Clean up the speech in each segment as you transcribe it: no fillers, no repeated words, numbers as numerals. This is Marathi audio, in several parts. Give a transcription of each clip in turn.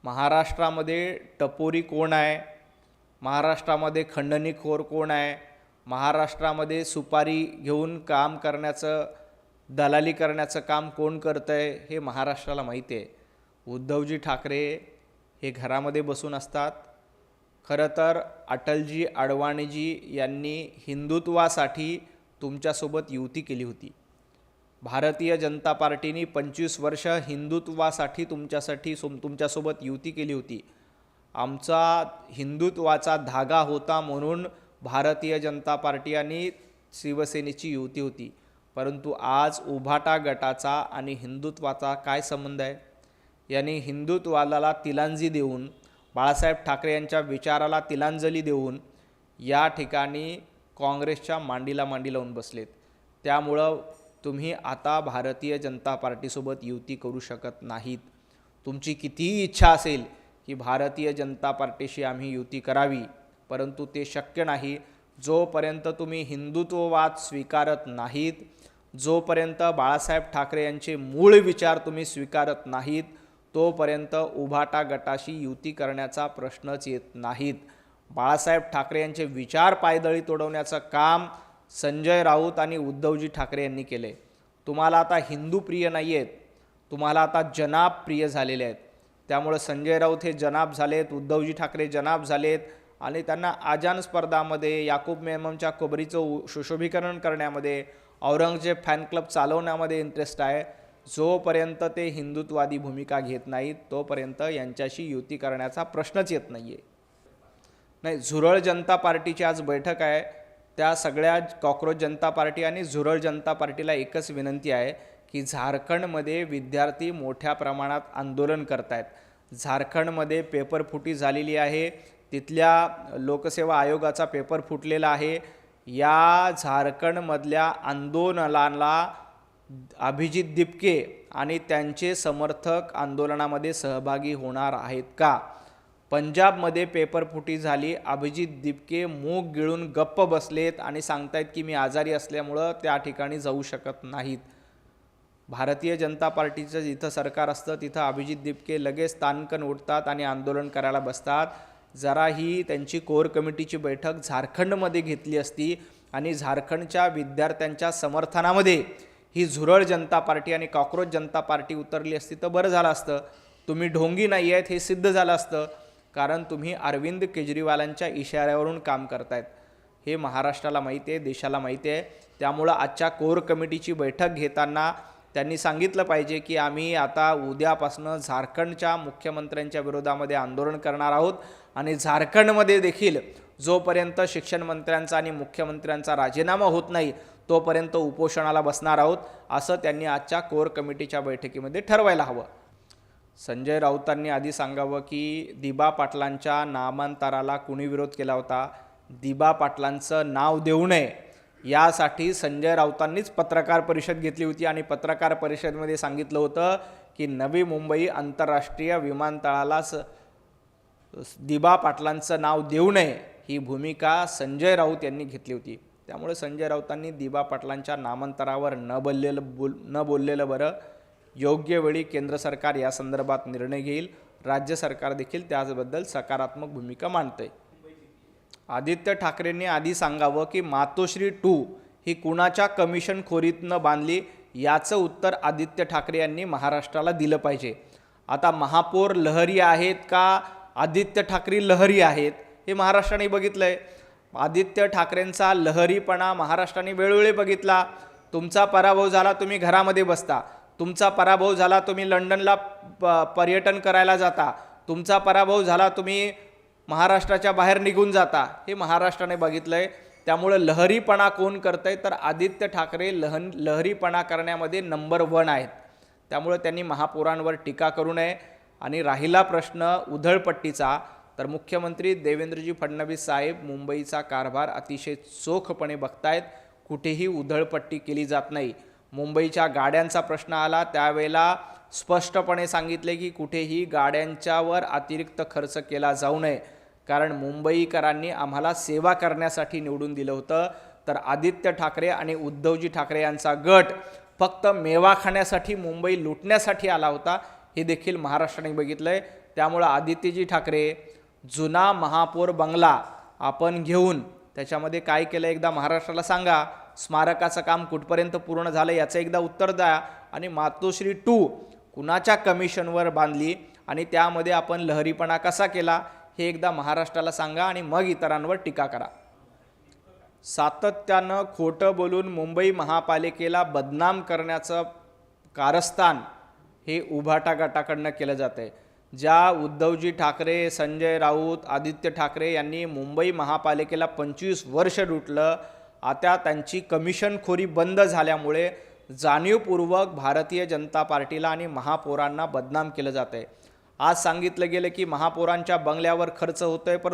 महाराष्ट्रामध्ये टपोरी कोण आहे, महाराष्ट्रामध्ये खंडणीखोर कोण आहे, महाराष्ट्रामध्ये सुपारी घेऊन काम करण्याचं, दलाली करण्याचं काम कोण करतं आहे हे महाराष्ट्राला माहिती आहे. उद्धवजी ठाकरे हे घरामध्ये बसून असतात. खरं तर अटलजी अडवाणीजी यांनी हिंदुत्वासाठी तुमच्यासोबत युती केली होती. भारतीय जनता पार्टीने 25 वर्ष हिंदुत्वासाठी तुमच्यासोबत युती केली होती. आमचा हिंदुत्वाचा धागा होता म्हणून भारतीय जनता पार्टी आणि शिवसेनेची युती होती. परंतु आज उभाटा गटाचा आणि हिंदुत्वाचा काय संबंध आहे? यांनी हिंदुत्वाला तिलांजी देऊन, बाळासाहेब ठाकरे यांच्या विचाराला तिलांजली देऊन या ठिकाणी काँग्रेसच्या मांडीला मांडी लावून बसलेत. त्यामुळं तुम्ही आता भारतीय जनता पार्टीसोबत युती करू शकत नाहीत. तुमची कितीही इच्छा असेल की भारतीय जनता पार्टीशी आम्ही युती करावी, परंतु ते शक्य नाही. जोपर्यंत तुम्ही हिंदुत्ववाद स्वीकारत नाहीत, जोपर्यंत बाळासाहेब ठाकरे यांचे मूळ विचार तुम्ही स्वीकारत नाहीत, तोपर्यंत उभाटा गटाशी युती करण्याचा प्रश्नच येत नाहीत. बाळासाहेब ठाकरे यांचे विचार पायदळी तोडवण्याचं काम संजय राऊत आणि उद्धवजी ठाकरे यांनी केले. तुम्हाला आता हिंदू प्रिय नाही आहेत, तुम्हाला आता जनाब प्रिय झालेले आहेत. त्यामुळे संजय राऊत हे जनाब झालेत, उद्धवजी ठाकरे जनाब झालेत आणि त्यांना आजान स्पर्धामध्ये, याकूब मेमनच्या कोबरीचं सुशोभीकरण करण्यामध्ये, औरंगजेब फॅन क्लब चालवण्यामध्ये इंटरेस्ट आहे. जोपर्यंत ते हिंदुत्ववादी भूमिका घेत नाहीत तोपर्यंत यांच्याशी युती करण्याचा प्रश्नच येत नाही आहे. नाही, झुरळ जनता पार्टीची आज बैठक आहे. त्या सगळ्या कॉक्रोच जनता पार्टी आणि झुरळ जनता पार्टीला एकच विनंती आहे की झारखंडमध्ये विद्यार्थी मोठ्या प्रमाणात आंदोलन करत आहेत. झारखंडमध्ये पेपर फुटी झालेली आहे, तिथल्या लोकसेवा आयोगाचा पेपर फुटलेला आहे. या झारखंडमधल्या आंदोलनाला अभिजित दिपके आणि त्यांचे समर्थक आंदोलनामध्ये सहभागी होणार आहेत का? पंजाबमध्ये पेपरफुटी झाली, अभिजित दिपके मूग गिळून गप्प बसलेत आणि सांगतायत की मी आजारी असल्यामुळं त्या ठिकाणी जाऊ शकत नाहीत. भारतीय जनता पार्टीचं जिथं सरकार असतं तिथं अभिजित दिपके लगेच तानकन उठतात आणि आंदोलन करायला बसतात. जरा ही त्यांची कोर कमिटीची बैठक झारखंडमध्ये घेतली असती आणि झारखंडच्या विद्यार्थ्यांच्या समर्थनामध्ये ही झुरळ जनता पार्टी आणि कॉक्रोच जनता पार्टी उतरली असती तर बरं झालं असतं. तुम्ही ढोंगी नाही आहेत हे सिद्ध झालं असतं, कारण तुम्ही अरविंद केजरीवालांच्या इशाऱ्यावरून काम करतायत. हे महाराष्ट्राला माहिती आहे, देशाला माहिती आहे. त्यामुळं आजच्या कोर कमिटीची बैठक घेताना त्यांनी सांगितलं पाहिजे की आम्ही आता उद्यापासून झारखंडच्या मुख्यमंत्र्यांच्या विरोधामध्ये आंदोलन करणार आहोत आणि झारखंडमध्ये देखील जोपर्यंत शिक्षण मंत्र्यांचा आणि मुख्यमंत्र्यांचा राजीनामा होत नाही तोपर्यंत उपोषणाला बसणार आहोत, असं त्यांनी आजच्या कोर कमिटीच्या बैठकीमध्ये ठरवायला हवं. संजय राऊतांनी आधी सांगावं की दिबा पाटलांच्या नामांतराला कुणी विरोध केला होता. दिबा पाटलांचं नाव देऊ नये यासाठी संजय राऊतांनीच पत्रकार परिषद घेतली होती आणि पत्रकार परिषदेमध्ये सांगितलं होतं की नवी मुंबई आंतरराष्ट्रीय विमानतळाला दिबा पाटलांचं नाव देऊ नये ही भूमिका संजय राऊत यांनी घेतली होती. त्यामुळे संजय राऊतांनी दिबा पाटलांच्या नामांतरावर न बोललेलं बरं. योग्य वेळी केंद्र सरकार या संदर्भात निर्णय घेईल. राज्य सरकार देखील त्याबद्दल सकारात्मक भूमिका मांडते. आदित्य ठाकरेंनी आधी सांगावं की मातोश्री 2 ही कुणाच्या कमिशन खोरीतनं बांधली याचं उत्तर आदित्य ठाकरे यांनी महाराष्ट्राला दिलं पाहिजे. आता महापौर लहरी आहेत का आदित्य ठाकरे लहरी आहेत हे महाराष्ट्राने बघितलं आहे. आदित्य ठाकरेंचा लहरीपणा महाराष्ट्राने वेळोवेळी बघितला. तुमचा पराभव झाला तुम्ही घरामध्ये बसता, तुमचा पराभव झाला तुम्ही लंडनला पर्यटन करायला जाता, तुमचा पराभव झाला तुम्ही महाराष्ट्राच्या बाहेर निघून जाता. हे महाराष्ट्राने बघितलं आहे. त्यामुळं लहरीपणा कोण करतंय तर आदित्य ठाकरे लहरीपणा करण्यामध्ये नंबर 1 आहेत. त्यामुळं त्यांनी महापौरांवर टीका करू नये. आणि राहिला प्रश्न उधळपट्टीचा, तर मुख्यमंत्री देवेंद्रजी फडणवीस साहेब मुंबईचा कारभार अतिशय चोखपणे बघतायत. कुठेही उधळपट्टी केली जात नाही. मुंबईच्या गाड्यांचा प्रश्न आला त्यावेळेला स्पष्टपणे सांगितले की कुठेही गाड्यांच्यावर अतिरिक्त खर्च केला जाऊ नये, कारण मुंबईकरांनी आम्हाला सेवा करण्यासाठी निवडून दिलं होतं. तर आदित्य ठाकरे आणि उद्धवजी ठाकरे यांचा गट फक्त मेवा खाण्यासाठी मुंबई लुटण्यासाठी आला होता हे देखील महाराष्ट्राने बघितलंय. त्यामुळं आदित्यजी ठाकरे जुना महापौर बंगला आपण घेऊन त्याच्यामध्ये काय केलं एकदा महाराष्ट्राला सांगा. स्मारकाचं काम कुठपर्यंत पूर्ण झालं याचं एकदा उत्तर द्या. आणि मातोश्री 2 कुणाच्या कमिशनवर बांधली आणि त्यामध्ये आपण लहरीपणा कसा केला हे एकदा महाराष्ट्राला सांगा आणि मग इतरांवर टीका करा. सातत्यानं खोटं बोलून मुंबई महापालिकेला बदनाम करण्याचं कारस्थान हे उभाटा गटाकडनं केलं जातं आहे. ज्या उद्धवजी ठाकरे, संजय राऊत, आदित्य ठाकरे यांनी मुंबई महापालिकेला 25 वर्ष लुटलं, आता त्यांची कमिशनखोरी बंद झाल्यामुळे जाणीवपूर्वक भारतीय जनता पार्टीला आणि महापौरांना बदनाम केलं जातं आहे. आज सांगितलं गेलं की महापौरांच्या बंगल्यावर खर्च होतोय, पण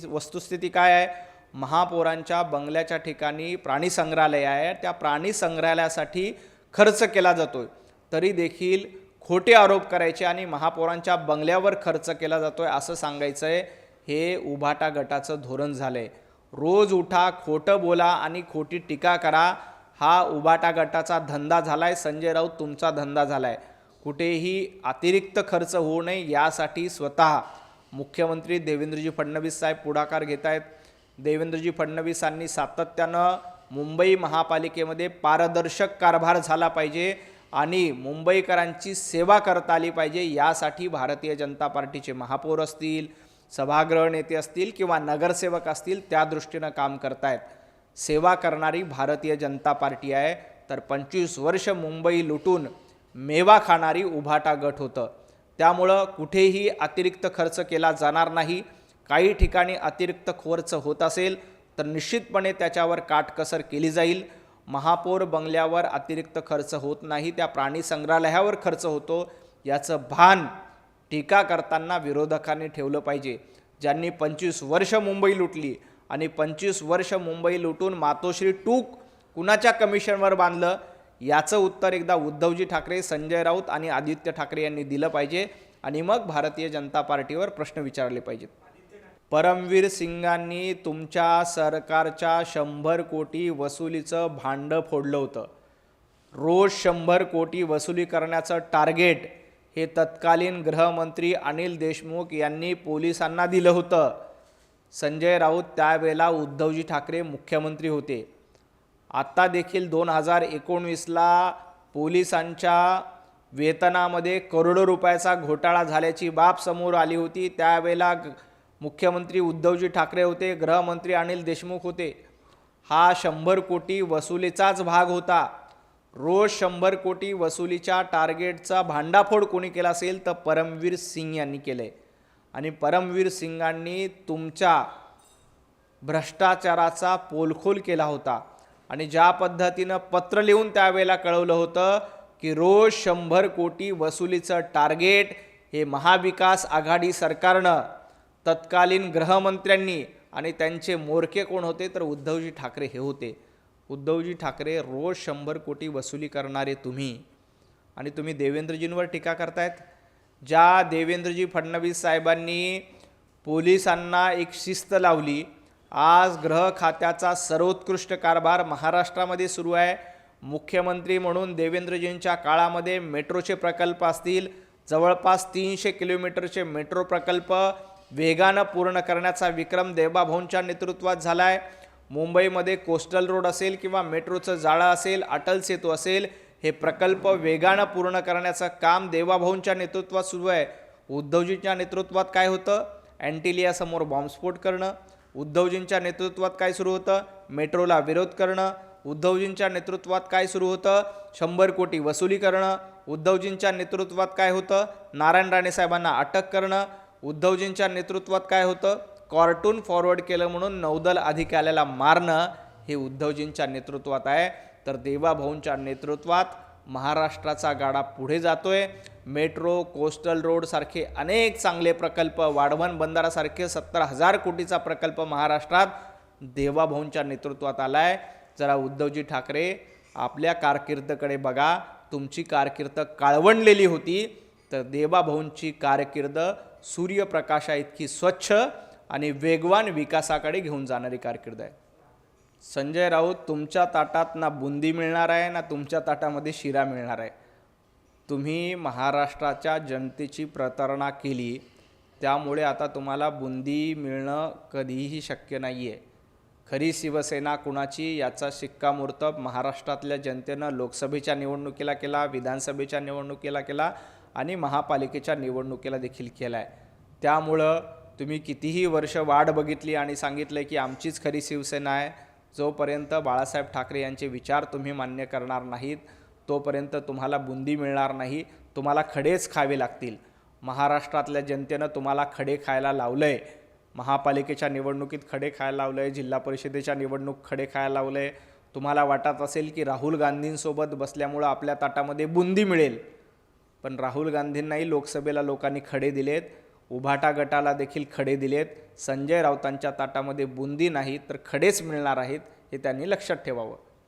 वस्तुस्थिती काय आहे? महापौरांच्या बंगल्याच्या ठिकाणी प्राणी संग्रहालय आहे, त्या प्राणी संग्रहालयासाठी खर्च केला जातोय. तरी देखील खोटे आरोप करायचे आणि महापौरांच्या बंगल्यावर खर्च केला जातोय असं सांगायचं आहे. हे उभाटा गटाचं धोरण झालं आहे. रोज उठा, खोटं बोला आणि खोटी टीका करा, हा उभाटा गटाचा धंदा झाला आहे. संजय राऊत तुमचा धंदा झाला आहे. कुठेही अतिरिक्त खर्च होऊ नये यासाठी स्वतः मुख्यमंत्री देवेंद्रजी फडणवीस साहेब पुढाकार घेत आहेत. देवेंद्रजी फडणवीसांनी सातत्यानं मुंबई महापालिकेमध्ये पारदर्शक कारभार झाला पाहिजे आणि मुंबईकरांची सेवा करता आली पाहिजे, यासाठी भारतीय जनता पार्टीचे महापौर असतील, सभागृह नेते असतील किंवा नगरसेवक असतील त्या दृष्टीनं काम करतायत. सेवा करणारी भारतीय जनता पार्टी आहे. तर 25 वर्ष मुंबई लुटून मेवा खाणारी उभाटा गट होतं. त्यामुळं कुठेही अतिरिक्त खर्च केला जाणार नाही. काही ठिकाणी अतिरिक्त खर्च होत असेल तर निश्चितपणे त्याच्यावर काटकसर केली जाईल. महापौर बंगल्यावर अतिरिक्त खर्च होत नाही, त्या प्राणी संग्रहालयावर खर्च होतो, याचं भान टीका करताना विरोधकांनी ठेवलं पाहिजे. ज्यांनी 25 वर्ष मुंबई लुटली आणि 25 वर्ष मुंबई लुटून मातोश्री 2 कुणाच्या कमिशनवर बांधलं याचं उत्तर एकदा उद्धवजी ठाकरे, संजय राऊत आणि आदित्य ठाकरे यांनी दिलं पाहिजे आणि मग भारतीय जनता पार्टीवर प्रश्न विचारले पाहिजेत. परमवीर सिंगांनी तुमच्या सरकारच्या 100 कोटी वसुलीचं भांडं फोडलं होतं. रोज 100 कोटी वसुली करण्याचं टार्गेट हे तत्कालीन गृहमंत्री अनिल देशमुख यांनी पोलिसांना दिलं होतं. संजय राऊत त्यावेळेला उद्धवजी ठाकरे मुख्यमंत्री होते. आता देखील 2019ला पोलिसांच्या वेतनामध्ये करोडो रुपयाचा घोटाळा झाल्याची बाब समोर आली होती. त्यावेळेला मुख्यमंत्री उद्धवजी ठाकरे होते, गृहमंत्री अनिल देशमुख होते. हा 100 कोटी वसुलीचाच भाग होता. रोज 100 कोटी वसुलीच्या टार्गेटचा भांडाफोड कोणी केला असेल तर परमवीर सिंग यांनी केले. आणि परमवीर सिंगांनी तुमच्या भ्रष्टाचाराचा पोलखोल केला होता. आणि ज्या पद्धतीनं पत्र लिहून त्यावेळेला कळवलं होतं की रोज 100 कोटी वसुलीचं टार्गेट हे महाविकास आघाडी सरकारनं, तत्कालीन गृहमंत्र्यांनी, आणि त्यांचे मोरके कोण होते तर उद्धवजी ठाकरे हे होते. उद्धवजी ठाकरे रोज 100 कोटी वसुली करणारे तुम्ही, आणि तुम्ही देवेंद्रजींवर टीका करतायत. ज्या देवेंद्रजी फडणवीस साहेबांनी पोलिसांना एक शिस्त लावली, आज गृह खात्याचा सर्वोत्कृष्ट कारभार महाराष्ट्रामध्ये सुरू आहे. मुख्यमंत्री म्हणून देवेंद्रजींच्या काळामध्ये मेट्रोचे प्रकल्प असतील, जवळपास 300 किलोमीटरचे मेट्रो प्रकल्प वेगानं पूर्ण करण्याचा विक्रम देवाभाऊंच्या नेतृत्वात झाला आहे. मुंबईमध्ये कोस्टल रोड असेल किंवा मेट्रोचं जाळं असेल, अटल सेतू असेल, हे प्रकल्प वेगानं पूर्ण करण्याचं काम देवाभाऊंच्या नेतृत्वात सुरू आहे. उद्धवजींच्या नेतृत्वात काय होतं? अँटिलियासमोर बॉम्बस्फोट करणं. उद्धवजींच्या नेतृत्वात काय सुरू होतं? मेट्रोला विरोध करणं. उद्धवजींच्या नेतृत्वात काय सुरू होतं? 100 कोटी वसुली करणं. उद्धवजींच्या नेतृत्वात काय होतं? नारायण राणे साहेबांना अटक करणं. उद्धवजींच्या नेतृत्वात काय होतं? कार्टून फॉरवर्ड केलं म्हणून नौदल अधिकाऱ्याला मारणं. हे उद्धवजींच्या नेतृत्वात आहे. तर देवाभाऊंच्या नेतृत्वात महाराष्ट्राचा गाडा पुढे जातोय. मेट्रो, कोस्टल रोड सारखे अनेक चांगले प्रकल्प, वाढवण बंदरासारखे 70,000 कोटीचा प्रकल्प महाराष्ट्रात देवाभाऊंच्या नेतृत्वात आला आहे. जरा उद्धवजी ठाकरे आपल्या कारकिर्दीकडे बघा. तुमची कारकीर्द काळवंडलेली होती, तर देवाभाऊंची कारकीर्द सूर्यप्रकाशा इतकी स्वच्छ आणि वेगवान विकासाकडे घेऊन जाणारी कारकीर्द आहे. संजय राऊत, तुमच्या ताटात ना बुंदी मिळणार आहे ना तुमच्या ताटामध्ये शिरा मिळणार आहे. तुम्ही महाराष्ट्राच्या जनतेची प्रतारणा केली, त्यामुळे आता तुम्हाला बुंदी मिळणं कधीही शक्य नाही आहे. खरी शिवसेना कुणाची याचा शिक्कामोर्तब महाराष्ट्रातल्या जनतेनं लोकसभेच्या निवडणुकीला केला, विधानसभेच्या निवडणुकीला केला आणि महापालिकेच्या निवडणुकीला देखील केला आहे. त्यामुळं तुम्ही कितीही वर्ष वाट बघितली आणि सांगितलं की आमचीच खरी शिवसेना आहे, जोपर्यंत बाळासाहेब ठाकरे यांचे विचार तुम्ही मान्य करणार नाहीत तोपर्यंत तुम्हाला बुंदी मिळणार नाही. तुम्हाला खडेच खावे लागतील. महाराष्ट्रातल्या जनतेनं तुम्हाला खडे खायला लावलं आहे. महापालिकेच्या निवडणुकीत खडे खायला लावलं आहे, जिल्हा परिषदेच्या निवडणूक खडे खायला लावलं आहे. तुम्हाला वाटत असेल की राहुल गांधींसोबत बसल्यामुळं आपल्या ताटामध्ये बुंदी मिळेल, पण राहुल गांधींनाही लोकसभेला लोकांनी खडे दिलेत, उभाटा गटाला देखील खडे दिलेत. संजय राऊतांच्या ताटामध्ये बुंदी नाही तर खडेच मिळणार आहेत, हे त्यांनी लक्षात ठेवावं.